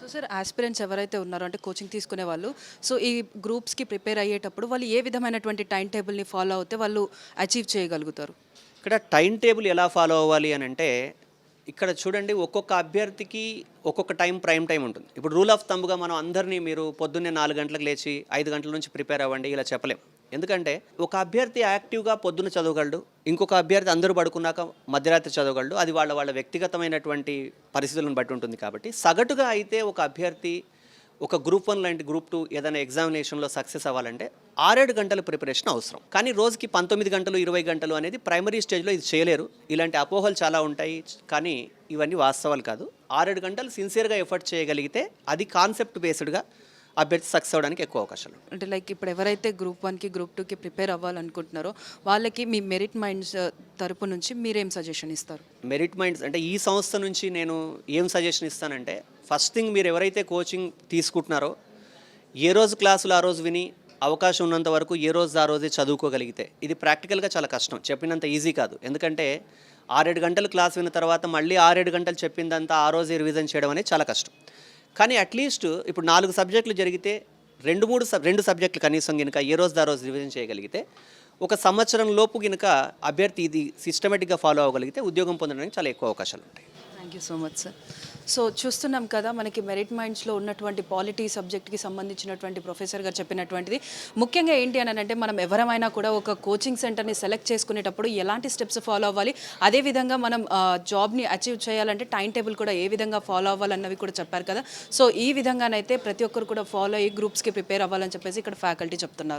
So sir aspirants ఎవరైతే ఉన్నారో అంటే కోచింగ్ తీసుకునే వాళ్ళు సో ఈ గ్రూప్స్కి ప్రిపేర్ అయ్యేటప్పుడు వాళ్ళు ఏ విధమైనటువంటి టైం టేబుల్ని ఫాలో అవుతే వాళ్ళు అచీవ్ చేయగలుగుతారు? ఇక్కడ టైం టేబుల్ ఎలా ఫాలో అవ్వాలి అని అంటే, ఇక్కడ చూడండి ఒక్కొక్క అభ్యర్థికి ఒక్కొక్క ప్రైమ్ టైం ఉంటుంది. ఇప్పుడు రూల్ ఆఫ్ థంబ్‌గా మనం అందరినీ మీరు పొద్దున్నే 4 గంటలకు లేచి 5 గంటల నుంచి ప్రిపేర్ అవ్వండి ఇలా చెప్పలేం. ఎందుకంటే ఒక అభ్యర్థి యాక్టివ్‌గా పొద్దున చదవగలడు. ఇంకొక అభ్యర్థి అందరూ పడుకున్నాక మధ్యరాత్రి చదవగలడు. అది వాళ్ళ వ్యక్తిగతమైనటువంటి పరిస్థితులను బట్టి ఉంటుంది కాబట్టి సగటుగా అయితే ఒక అభ్యర్థి ఒక గ్రూప్ 1 లాంటి గ్రూప్ 2 ఏదైనా ఎగ్జామినేషన్లో సక్సెస్ అవ్వాలంటే 6-7 గంటల ప్రిపరేషన్ అవసరం. కానీ రోజుకి 19 గంటలు 20 గంటలు అనేది ప్రైమరీ స్టేజ్లో ఇది చేయలేరు. ఇలాంటి అపోహలు చాలా ఉంటాయి. కానీ ఇవన్నీ వాస్తవాలు కాదు. 6-7 గంటలు సిన్సియర్గా ఎఫర్ట్ చేయగలిగితే అది కాన్సెప్ట్ బేస్డ్గా అభ్యర్థి సక్సెస్ అవ్వడానికి ఎక్కువ అవకాశాలు. అంటే లైక్ ఇప్పుడు ఎవరైతే గ్రూప్ 1కి గ్రూప్ 2కి ప్రిపేర్ అవ్వాలనుకుంటున్నారో వాళ్ళకి మీ మెరిట్ మైండ్స్ తరపు నుంచి మీరేం సజెషన్ ఇస్తారు? మెరిట్ మైండ్స్ అంటే ఈ సంస్థ నుంచి నేను ఏం సజెషన్ ఇస్తానంటే, ఫస్ట్ థింగ్ మీరు ఎవరైతే కోచింగ్ తీసుకుంటున్నారో ఏ రోజు క్లాసులు ఆ రోజు విని అవకాశం ఉన్నంత వరకు ఏ రోజు ఆ రోజే చదువుకోగలిగితే, ఇది ప్రాక్టికల్గా చాలా కష్టం, చెప్పినంత ఈజీ కాదు. ఎందుకంటే 6-7 గంటలు క్లాస్ విన్న తర్వాత మళ్ళీ 6-7 గంటలు చెప్పిందంతా ఆ రోజే రివిజన్ చేయడం అనేది చాలా కష్టం. కానీ అట్లీస్ట్ ఇప్పుడు 4 సబ్జెక్టులు జరిగితే 2 సబ్జెక్టులు కనీసం కనుక ఏ రోజు ఆ రోజు రివిజన్ చేయగలిగితే, ఒక సంవత్సరం లోపు కనుక అభ్యర్థి ఇది సిస్టమేటిక్గా ఫాలో అవ్వగలిగితే ఉద్యోగం పొందడానికి చాలా ఎక్కువ అవకాశాలు ఉంటాయి. Thank you so much sir. So చూస్తున్నాం కదా మనకి మెరిట్ మైండ్స్లో ఉన్నటువంటి పాలిటీ సబ్జెక్ట్కి సంబంధించినటువంటి ప్రొఫెసర్ గారు చెప్పినటువంటిది ముఖ్యంగా ఏంటి అని అంటే, మనం ఎవరమైనా కూడా ఒక కోచింగ్ సెంటర్ని సెలెక్ట్ చేసుకునేటప్పుడు ఎలాంటి స్టెప్స్ ఫాలో అవ్వాలి, అదేవిధంగా మనం జాబ్ని అచీవ్ చేయాలంటే టైం టేబుల్ కూడా ఏ విధంగా ఫాలో అవ్వాలన్నవి కూడా చెప్పారు కదా. సో ఈ విధంగానైతే ప్రతి ఒక్కరు కూడా ఫాలో అయ్యి గ్రూప్స్కి ప్రిపేర్ అవ్వాలని చెప్పేసి ఇక్కడ ఫ్యాకల్టీ చెప్తున్నారు.